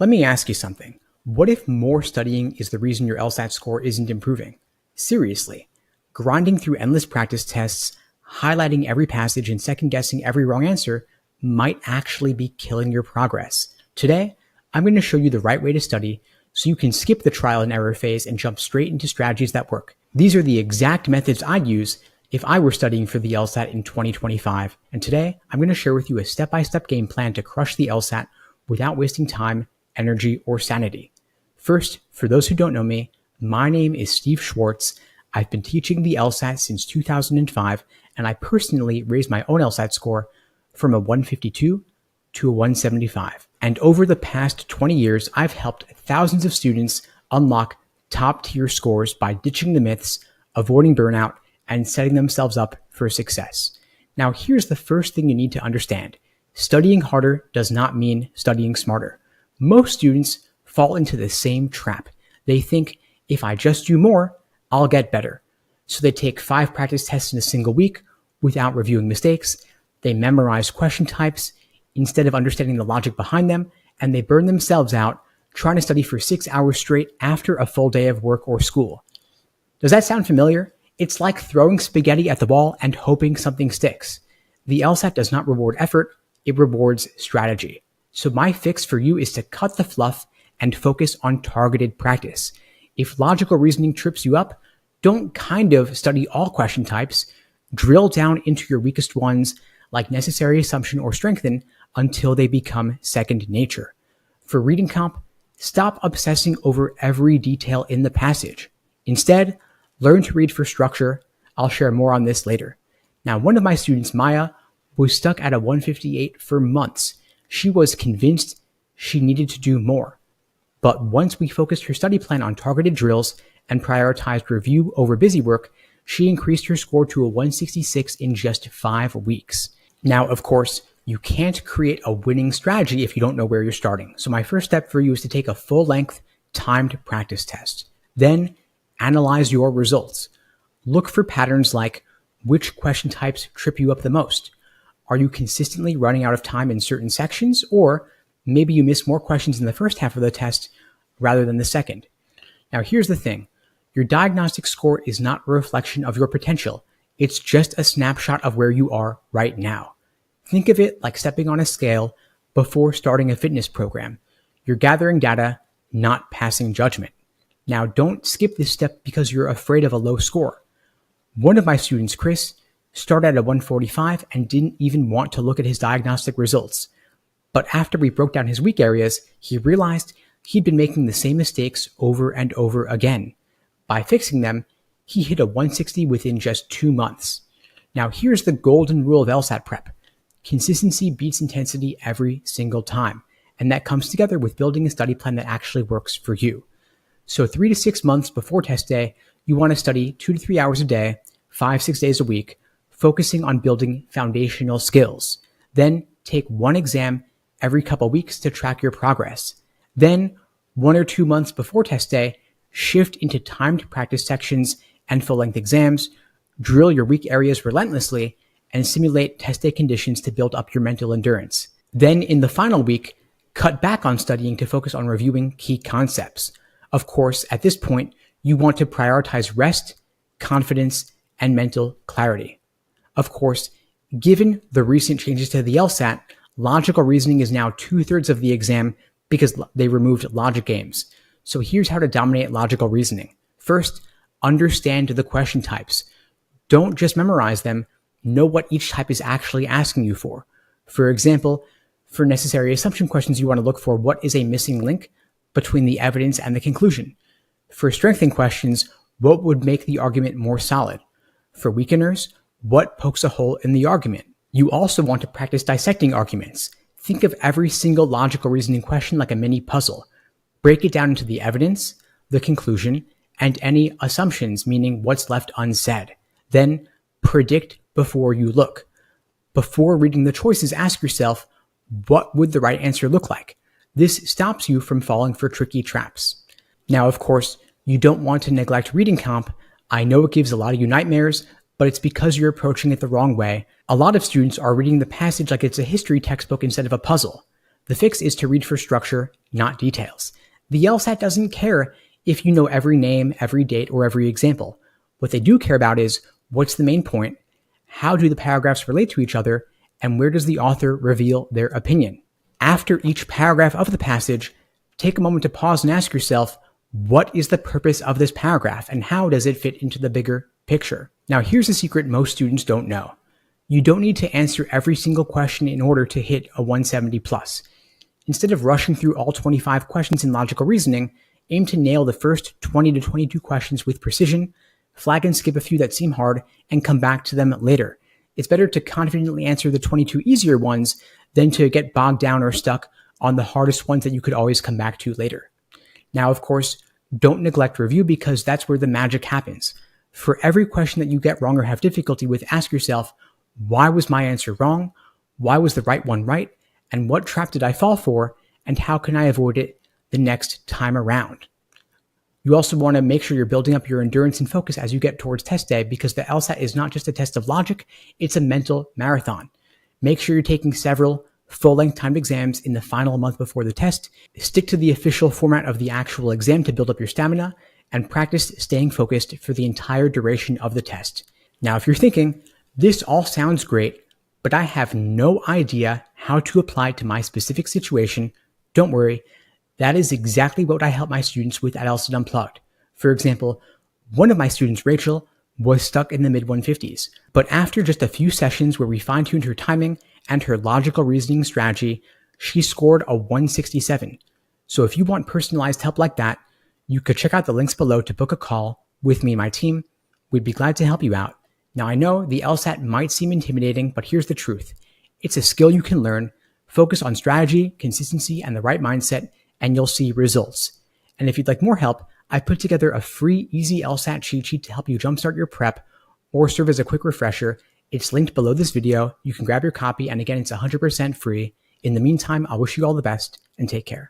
Let me ask you something. What if more studying is the reason your LSAT score isn't improving? Seriously, grinding through endless practice tests, highlighting every passage, and second-guessing every wrong answer might actually be killing your progress. Today, I'm going to show you the right way to study so you can skip the trial and error phase and jump straight into strategies that work. These are the exact methods I'd use if I were studying for the LSAT in 2025. And today, I'm going to share with you a step-by-step game plan to crush the LSAT without wasting time, energy, or sanity. First, for those who don't know me, my name is Steve Schwartz. I've been teaching the LSAT since 2005, and I personally raised my own LSAT score from a 152 to a 175. And over the past 20 years, I've helped thousands of students unlock top-tier scores by ditching the myths, avoiding burnout, and setting themselves up for success. Now, here's the first thing you need to understand. Studying harder does not mean studying smarter. Most students fall into the same trap. They think, if I just do more, I'll get better. So they take 5 practice tests in a single week without reviewing mistakes. They memorize question types instead of understanding the logic behind them, and they burn themselves out trying to study for 6 hours straight after a full day of work or school. Does that sound familiar? It's like throwing spaghetti at the wall and hoping something sticks. The LSAT does not reward effort, it rewards strategy. So my fix for you is to cut the fluff and focus on targeted practice. If logical reasoning trips you up, don't kind of study all question types. Drill down into your weakest ones like necessary assumption or strengthen until they become second nature. For reading comp, stop obsessing over every detail in the passage. Instead, learn to read for structure. I'll share more on this later. Now, one of my students, Maya, was stuck at a 158 for months. She was convinced she needed to do more. But once we focused her study plan on targeted drills and prioritized review over busy work, she increased her score to a 166 in just 5 weeks. Now, of course, you can't create a winning strategy if you don't know where you're starting. So my first step for you is to take a full-length timed practice test. Then analyze your results. Look for patterns like which question types trip you up the most. Are you consistently running out of time in certain sections, or maybe you miss more questions in the first half of the test rather than the second? Now, here's the thing. Your diagnostic score is not a reflection of your potential. It's just a snapshot of where you are right now. Think of it like stepping on a scale before starting a fitness program. You're gathering data, not passing judgment. Now, don't skip this step because you're afraid of a low score. One of my students, Chris, started at a 145 and didn't even want to look at his diagnostic results. But after we broke down his weak areas, he realized he'd been making the same mistakes over and over again. By fixing them, he hit a 160 within just 2 months. Now, here's the golden rule of LSAT prep. Consistency beats intensity every single time. And that comes together with building a study plan that actually works for you. So 3 to 6 months before test day, you want to study 2 to 3 hours a day, 5-6 days a week, focusing on building foundational skills. Then take 1 exam every couple weeks to track your progress. Then 1 or 2 months before test day, shift into timed practice sections and full-length exams, drill your weak areas relentlessly, and simulate test day conditions to build up your mental endurance. Then in the final week, cut back on studying to focus on reviewing key concepts. Of course, at this point, you want to prioritize rest, confidence, and mental clarity. Of course, given the recent changes to the LSAT, logical reasoning is now 2/3 of the exam because they removed logic games. So here's how to dominate logical reasoning. First, understand the question types. Don't just memorize them, know what each type is actually asking you for. For example, for necessary assumption questions, you want to look for what is a missing link between the evidence and the conclusion. For strengthening questions, what would make the argument more solid? For weakeners, what pokes a hole in the argument? You also want to practice dissecting arguments. Think of every single logical reasoning question like a mini puzzle. Break it down into the evidence, the conclusion, and any assumptions, meaning what's left unsaid. Then predict before you look. Before reading the choices, ask yourself, what would the right answer look like? This stops you from falling for tricky traps. Now, of course, you don't want to neglect reading comp. I know it gives a lot of you nightmares, but it's because you're approaching it the wrong way. A lot of students are reading the passage like it's a history textbook instead of a puzzle. The fix is to read for structure, not details. The LSAT doesn't care if you know every name, every date, or every example. What they do care about is what's the main point, how do the paragraphs relate to each other, and where does the author reveal their opinion. After each paragraph of the passage, take a moment to pause and ask yourself, what is the purpose of this paragraph and how does it fit into the bigger picture? Now, here's a secret most students don't know. You don't need to answer every single question in order to hit a 170 plus. Instead of rushing through all 25 questions in logical reasoning, aim to nail the first 20 to 22 questions with precision, flag and skip a few that seem hard, and come back to them later. It's better to confidently answer the 22 easier ones than to get bogged down or stuck on the hardest ones that you could always come back to later. Now, of course, don't neglect review because that's where the magic happens. For every question that you get wrong or have difficulty with, ask yourself, why was my answer wrong? Why was the right one right? And what trap did I fall for? And how can I avoid it the next time around? You also want to make sure you're building up your endurance and focus as you get towards test day because the LSAT is not just a test of logic, it's a mental marathon. Make sure you're taking several full-length timed exams in the final month before the test. Stick to the official format of the actual exam to build up your stamina and practice staying focused for the entire duration of the test. Now, if you're thinking, this all sounds great, but I have no idea how to apply to my specific situation, don't worry. That is exactly what I help my students with at LSAT Unplugged. For example, one of my students, Rachel, was stuck in the mid-150s, but after just a few sessions where we fine-tuned her timing and her logical reasoning strategy, she scored a 167. So if you want personalized help like that, you could check out the links below to book a call with me and my team. We'd be glad to help you out. Now, I know the LSAT might seem intimidating, but here's the truth. It's a skill you can learn. Focus on strategy, consistency, and the right mindset, and you'll see results. And if you'd like more help, I put together a free, easy LSAT cheat sheet to help you jumpstart your prep or serve as a quick refresher. It's linked below this video. You can grab your copy, and again, it's 100% free. In the meantime, I wish you all the best and take care.